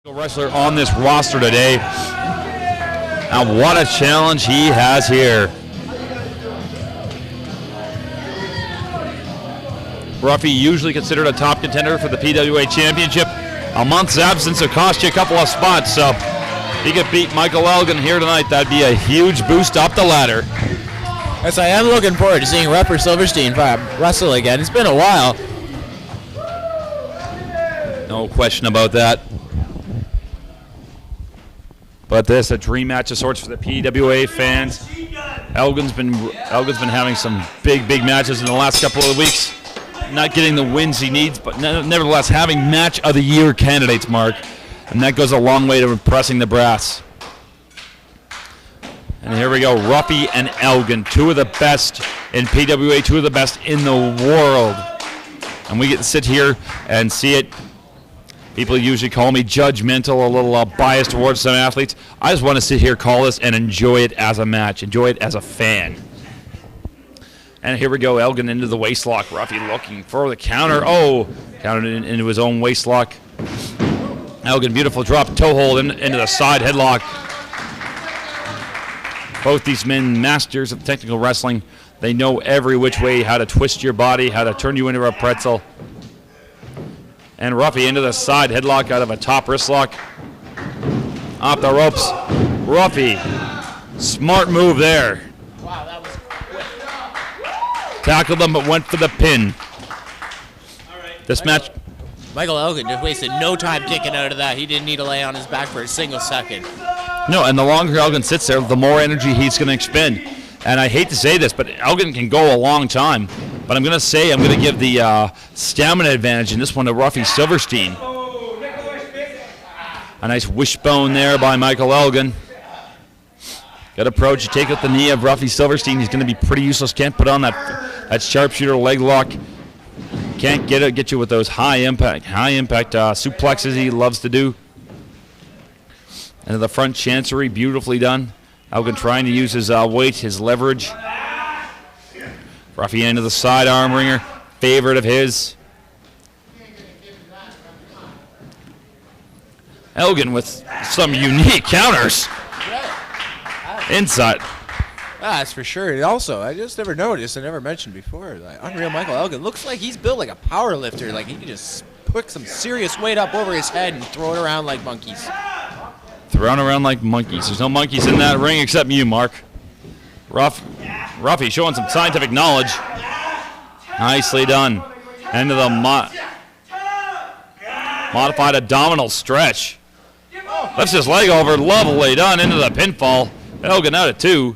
Wrestler on this roster today, and what a challenge he has here. Ruffy, usually considered a top contender for the PWA Championship. A month's absence will cost you a couple of spots, so if he could beat Michael Elgin here tonight, that'd be a huge boost up the ladder. Yes, I am looking forward to seeing Ruffy Silverstein wrestle again. It's been a while. No question about that. But this a dream match of sorts for the PWA fans. Elgin's been having some big matches in the last couple of weeks. Not getting the wins he needs, but nevertheless having match of the year candidates, Mark. And that goes a long way to impressing the brass. And here we go, Ruffy and Elgin, two of the best in PWA, two of the best in the world. And we get to sit here and see it. People usually call me judgmental, a little biased towards some athletes. I just want to sit here, call this, and enjoy it as a match, enjoy it as a fan. And here we go, Elgin into the waistlock. Ruffy looking for the counter. Oh, countered into his own waistlock. Elgin, beautiful drop, toe hold into the side headlock. Both these men, masters of technical wrestling. They know every which way, how to twist your body, how to turn you into a pretzel. And Ruffy into the side headlock out of a top wrist lock. Off the ropes. Ruffy. Smart move there. Wow, that was quick. Tackled him but went for the pin. This match. Michael Elgin just wasted no time kicking out of that. He didn't need to lay on his back for a single second. No, and the longer Elgin sits there, the more energy he's going to expend. And I hate to say this, but Elgin can go a long time. But I'm going to give the stamina advantage in this one to Ruffy Silverstein. A nice wishbone there by Michael Elgin. Good approach. You take out the knee of Ruffy Silverstein. He's going to be pretty useless. Can't put on that sharpshooter leg lock. Can't get you with those high impact suplexes he loves to do. Into the front chancery, beautifully done. Elgin trying to use his weight, his leverage. Ruffy into the side arm wringer, favorite of his. Elgin with some unique counters. Inside. That's for sure. Also, I just never noticed, I never mentioned before, like, unreal Michael Elgin looks like he's built like a power lifter. Like he can just put some serious weight up over his head and throw it around like monkeys. Thrown around like monkeys. There's no monkeys in that ring except you, Mark. Ruffy showing some scientific knowledge. Nicely done. Into the modified abdominal stretch. Lifts his leg over, lovely done into the pinfall. Elgin out at 2.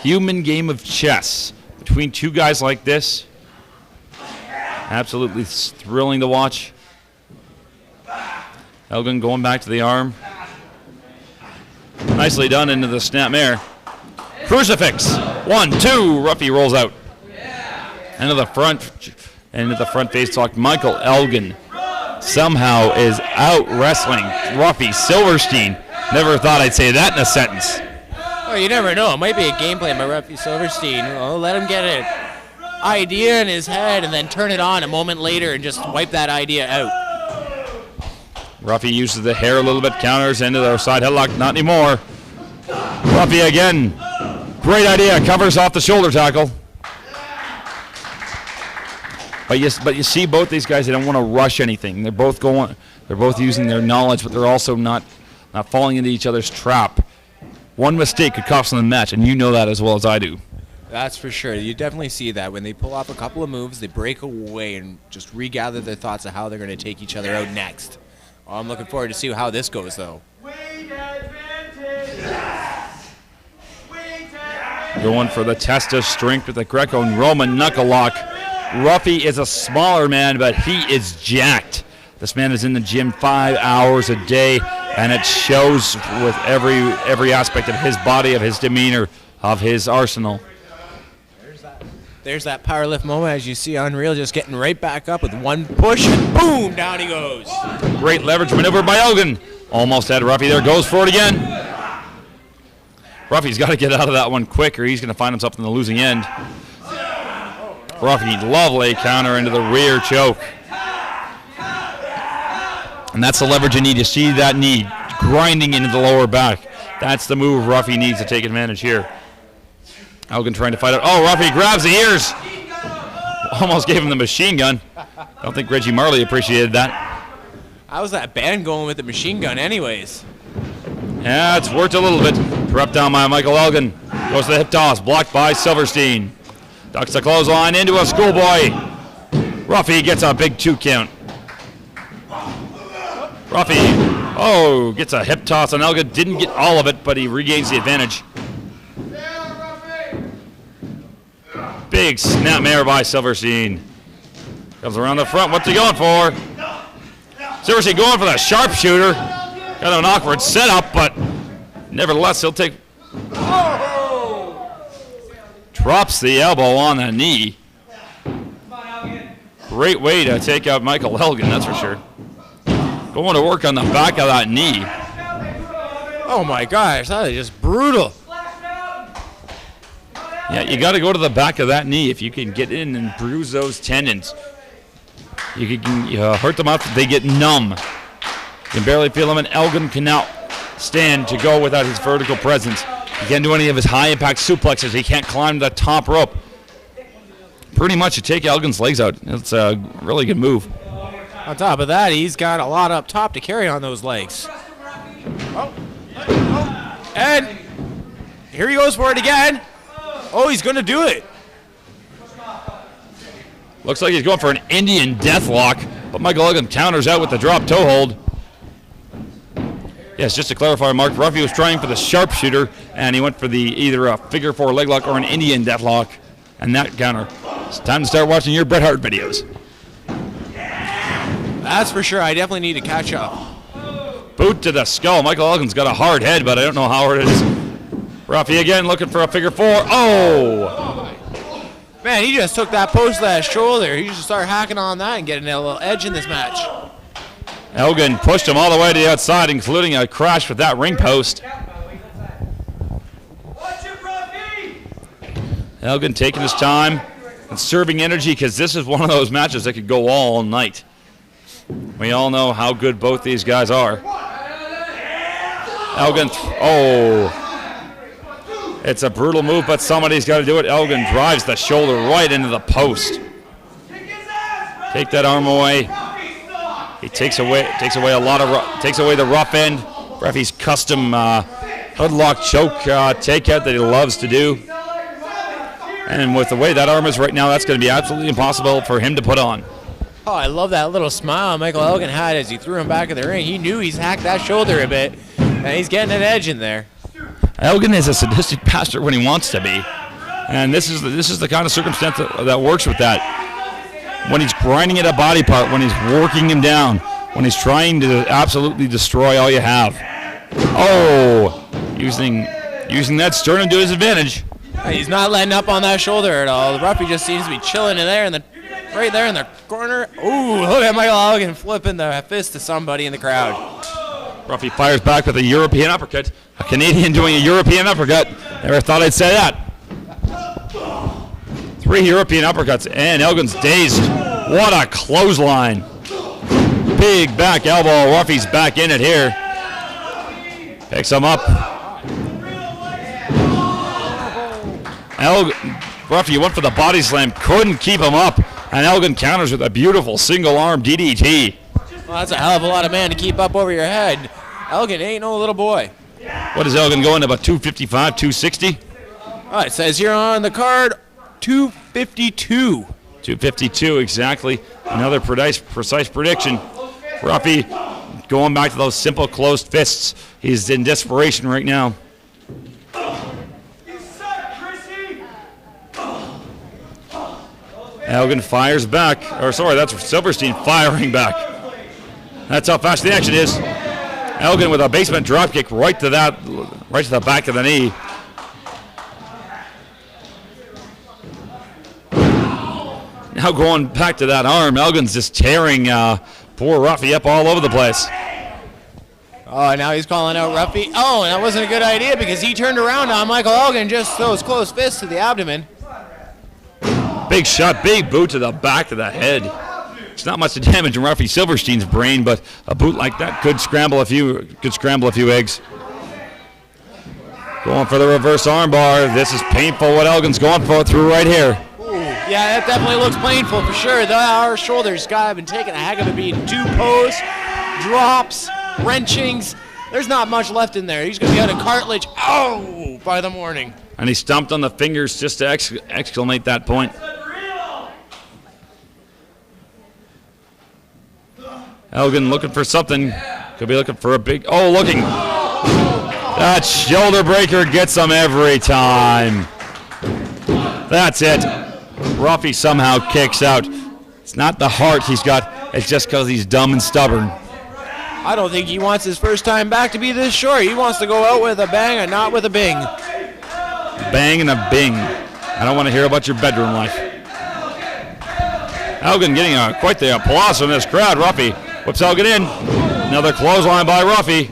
Human game of chess between two guys like this. Absolutely thrilling to watch. Elgin going back to the arm. Nicely done into the snapmare. Crucifix. 1, 2. Ruffy rolls out. Into the front face lock. Michael Elgin somehow is out wrestling Ruffy Silverstein. Never thought I'd say that in a sentence. Oh, you never know. It might be a game plan by Ruffy Silverstein. Oh, let him get it. Idea in his head and then turn it on a moment later and just wipe that idea out. Ruffy uses the hair a little bit, counters into the side headlock. Not anymore. Ruffy again. Great idea. Covers off the shoulder tackle. But you see both these guys, they don't want to rush anything. They're both using their knowledge, but they're also not falling into each other's trap. One mistake could cost them the match, and you know that as well as I do. That's for sure. You definitely see that. When they pull off a couple of moves, they break away and just regather their thoughts of how they're going to take each other out next. I'm looking forward to see how this goes, though. Going for the test of strength with the Greco-Roman knuckle lock. Ruffy is a smaller man, but he is jacked. This man is in the gym 5 hours a day, and it shows with every aspect of his body, of his demeanor, of his arsenal. There's that power lift moment, as you see Unreal just getting right back up with one push, and boom, down he goes. Great leverage maneuver by Elgin. Almost had Ruffy there, goes for it again. Ruffy's got to get out of that one quick or he's going to find himself in the losing end. Ruffy, lovely counter into the rear choke. And that's the leverage you need. You see that knee grinding into the lower back. That's the move Ruffy needs to take advantage here. Elgin trying to fight it. Oh, Ruffy grabs the ears. Almost gave him the machine gun. Don't think Reggie Marley appreciated that. How's that band going with the machine gun anyways? Yeah, it's worked a little bit. Dropped down by Michael Elgin. Goes to the hip toss. Blocked by Silverstein. Ducks the clothesline into a schoolboy. Ruffy gets a big 2 count. Ruffy, gets a hip toss on Elgin. Didn't get all of it, but he regains the advantage. Big snapmare by Silverstein. Comes around the front. What's he going for? Silverstein going for the sharpshooter. Got an awkward setup, but nevertheless, he'll take. Drops the elbow on the knee. Great way to take out Michael Elgin, that's for sure. Going to work on the back of that knee. Oh my gosh, that is just brutal. Yeah, you got to go to the back of that knee if you can get in and bruise those tendons. You can hurt them up, they get numb. You can barely feel them, and Elgin can now stand to go without his vertical presence. He can't do any of his high-impact suplexes. He can't climb the top rope. Pretty much to take Elgin's legs out. It's a really good move. On top of that, he's got a lot up top to carry on those legs. And here he goes for it again. Oh, he's going to do it. Looks like he's going for an Indian deathlock, but Michael Elgin counters out with the drop toe hold. Yes, just to clarify, Mark, Ruffy was trying for the sharpshooter, and he went for either a figure 4 leg lock or an Indian deathlock, and that counter. It's time to start watching your Bret Hart videos. That's for sure. I definitely need to catch up. Boot to the skull. Michael Elgin's got a hard head, but I don't know how hard it is. Ruffy again looking for a figure 4. Oh! Man, he just took that post to that shoulder. He just started hacking on that and getting a little edge in this match. Elgin pushed him all the way to the outside, including a crash with that ring post. Elgin taking his time, conserving energy, because this is one of those matches that could go all night. We all know how good both these guys are. Elgin, it's a brutal move, but somebody's got to do it. Elgin drives the shoulder right into the post. Take that arm away. He takes away the rough end. Ruffy's custom hoodlock choke takeout that he loves to do. And with the way that arm is right now, that's going to be absolutely impossible for him to put on. Oh, I love that little smile Michael Elgin had as he threw him back in the ring. He knew he's hacked that shoulder a bit, and he's getting an edge in there. Elgin is a sadistic bastard when he wants to be, and this is the kind of circumstance that works with that. When he's grinding at a body part, when he's working him down, when he's trying to absolutely destroy all you have. Oh, using that sternum to his advantage. He's not letting up on that shoulder at all. The Ruffy just seems to be chilling in there, right there in the corner. Ooh, look at Michael Elgin flipping the fist to somebody in the crowd. Ruffy fires back with a European uppercut. A Canadian doing a European uppercut. Never thought I'd say that. 3 European uppercuts, and Elgin's dazed. What a clothesline. Big back elbow. Ruffy's back in it here. Picks him up. Ruffy went for the body slam, couldn't keep him up, and Elgin counters with a beautiful single arm DDT. Well, that's a hell of a lot of man to keep up over your head. Elgin ain't no little boy. What is Elgin going, about 255, 260? Oh, it says here on the card, 252. 252, exactly. Another precise prediction. Ruffy going back to those simple closed fists. He's in desperation right now. Elgin fires back. Or sorry, that's Silverstein firing back. That's how fast the action is. Elgin with a basement dropkick right to the back of the knee. Now going back to that arm, Elgin's just tearing poor Ruffy up all over the place. Oh, now he's calling out Ruffy. Oh, and that wasn't a good idea because he turned around on Michael Elgin, just those close fists to the abdomen. Big shot, big boot to the back of the head. It's not much damage in Ruffy Silverstein's brain, but a boot like that could scramble a few eggs. Going for the reverse armbar. This is painful what Elgin's going for through right here. Ooh, yeah, that definitely looks painful for sure. Our shoulders got been taking a heck of a beating. 2 posts, drops, wrenchings. There's not much left in there. He's going to be out of cartilage by the morning. And he stomped on the fingers just to exclamate that point. Elgin looking for something. Could be looking for a big... Oh, looking. That shoulder breaker gets him every time. That's it. Ruffy somehow kicks out. It's not the heart he's got. It's just because he's dumb and stubborn. I don't think he wants his first time back to be this short. He wants to go out with a bang and not with a bing. Bang and a bing. I don't want to hear about your bedroom life. Elgin getting quite the applause from this crowd. Ruffy whips Elgin in. Another clothesline by Ruffy.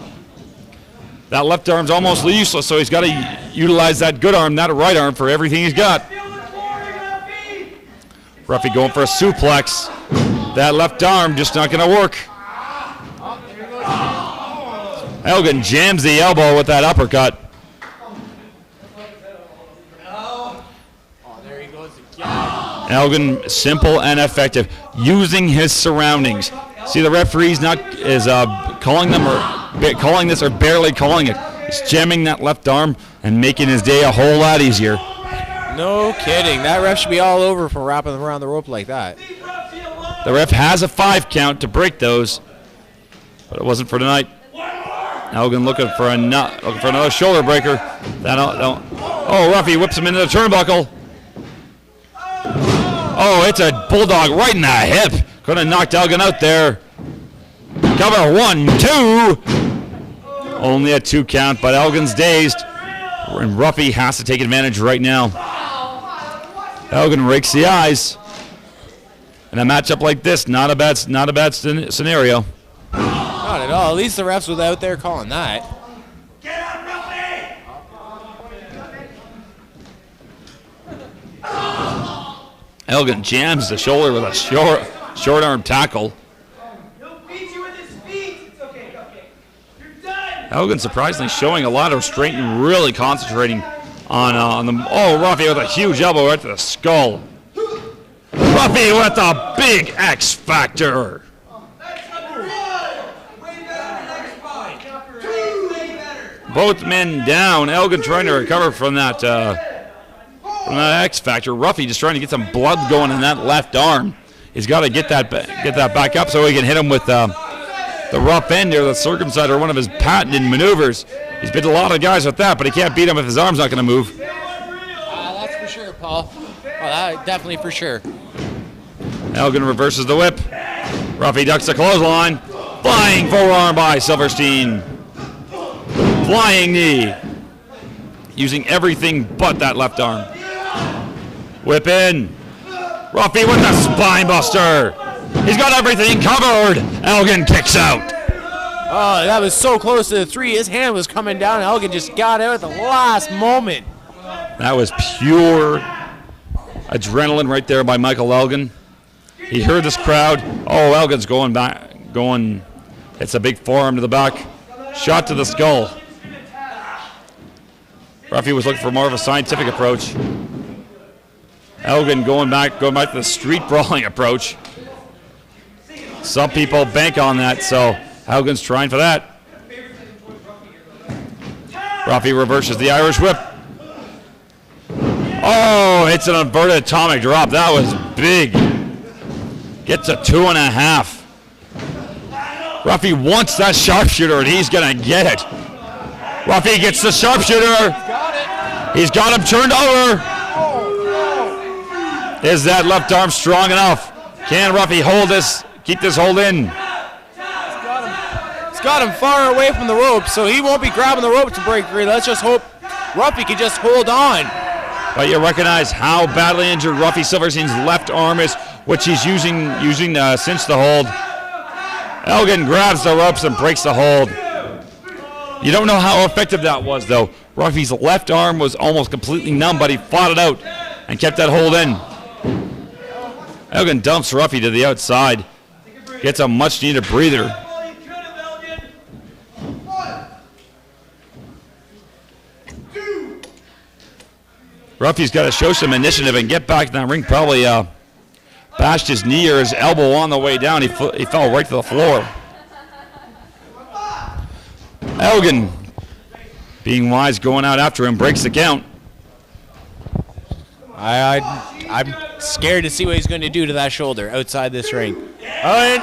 That left arm's almost useless, so he's got to utilize that good arm, that right arm, for everything he's got. Ruffy going for a suplex. That left arm just not going to work. Elgin jams the elbow with that uppercut. There he goes again. Elgin, simple and effective, using his surroundings. See, the referee's not calling this or barely calling it. He's jamming that left arm and making his day a whole lot easier. No kidding. That ref should be all over for wrapping them around the rope like that. The ref has a 5 count to break those, but it wasn't for tonight. Elgin looking for another shoulder breaker. Oh, Ruffy whips him into the turnbuckle. Oh, it's a bulldog right in the hip. Could have knocked Elgin out there. Cover 1, 2. Only a 2 count, but Elgin's dazed. And Ruffy has to take advantage right now. Elgin rakes the eyes. In a matchup like this, not a bad scenario. Not at all. At least the refs was out there calling that. Get up, Ruffy! Elgin jams the shoulder with a short arm tackle. He'll beat you with his feet. It's okay, Cupcake. You're done. Elgin surprisingly showing a lot of restraint and really concentrating on the. Oh, Ruffy with a huge elbow right to the skull. Ruffy with a big X Factor. Both men down. Elgin trying to recover from that X Factor. Ruffy just trying to get some blood going in that left arm. He's got to get that back up so he can hit him with the rough end or the circumciser, one of his patented maneuvers. He's beat a lot of guys with that, but he can't beat him if his arm's not going to move. That's for sure, Paul. Oh, definitely for sure. Elgin reverses the whip. Ruffy ducks the clothesline. Flying forearm by Silverstein. Flying knee. Using everything but that left arm. Whip in. Ruffy with the spine buster. He's got everything covered. Elgin kicks out. Oh, that was so close to the 3. His hand was coming down. Elgin just got out at the last moment. That was pure adrenaline right there by Michael Elgin. He heard this crowd. Oh, Elgin's going back. It's a big forearm to the back. Shot to the skull. Ruffy was looking for more of a scientific approach. Elgin going back to the street brawling approach. Some people bank on that, so Elgin's trying for that. Ruffy reverses the Irish whip. Oh, it's an inverted atomic drop. That was big. Gets a 2.5. Ruffy wants that sharpshooter, and he's going to get it. Ruffy gets the sharpshooter. He's got him turned over. Is that left arm strong enough? Can Ruffy keep this hold in? It's got him far away from the rope, so he won't be grabbing the rope to break free. Let's just hope Ruffy can just hold on. But you recognize how badly injured Ruffy Silverstein's left arm is, which he's using to cinch the hold. Elgin grabs the ropes and breaks the hold. You don't know how effective that was, though. Ruffy's left arm was almost completely numb, but he fought it out and kept that hold in. Elgin dumps Ruffy to the outside. Gets a much-needed breather. Ruffy's got to show some initiative and get back in that ring. Probably bashed his knee or his elbow on the way down. He fell right to the floor. Elgin, being wise, going out after him, breaks the count. I'm scared to see what he's going to do to that shoulder outside this ring. I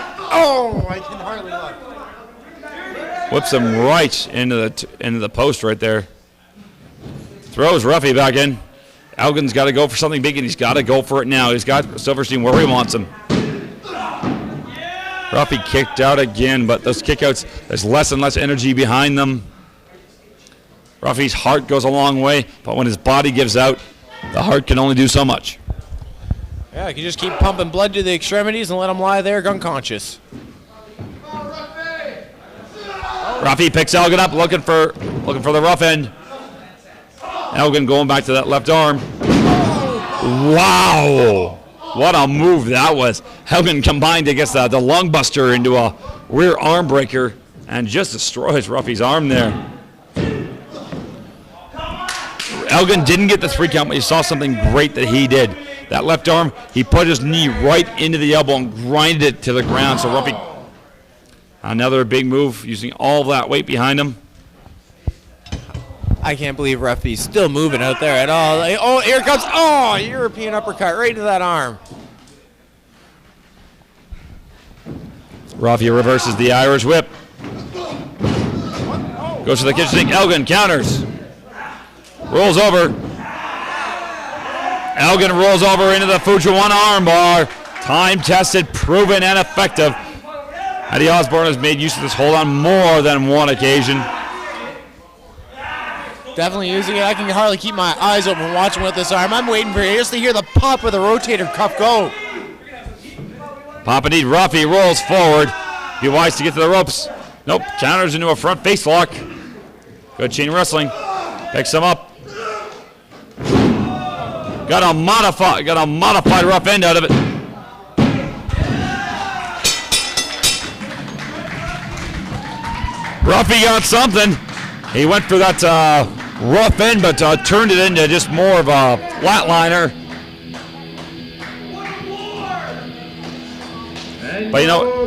can hardly look. Whips him right into the post right there. Throws Ruffy back in. Elgin's got to go for something big, and he's got to go for it now. He's got Silverstein where he wants him. Ruffy kicked out again, but those kickouts, there's less and less energy behind them. Ruffy's heart goes a long way, but when his body gives out, the heart can only do so much. Yeah, you can just keep pumping blood to the extremities and let him lie there unconscious. Ruffy picks Elgin up, looking for the rough end. Elgin going back to that left arm. Wow! What a move that was. Elgin combined against the lung buster into a rear arm breaker and just destroys Ruffy's arm there. Elgin didn't get the 3 count, but you saw something great that he did. That left arm, he put his knee right into the elbow and grinded it to the ground. So Ruffy, another big move, using all that weight behind him. I can't believe Ruffy's still moving out there at all. Oh, here it comes. Oh, European uppercut right into that arm. Ruffy reverses the Irish whip. Goes to the kitchen sink. Elgin counters. Rolls over. Elgin rolls over into the Fujiwara armbar. Time-tested, proven, and effective. Eddie Osborne has made use of this hold on more than one occasion. Definitely using it. I can hardly keep my eyes open watching with this arm. I'm waiting for just to hear the pop of the rotator cuff go. Papa Need Ruffy rolls forward. Be wise to get to the ropes. Nope, counters into a front face lock. Good chain wrestling. Picks him up. Got a modified rough end out of it. Ruffy got something. He went for that rough end, but turned it into just more of a flatliner. But you know,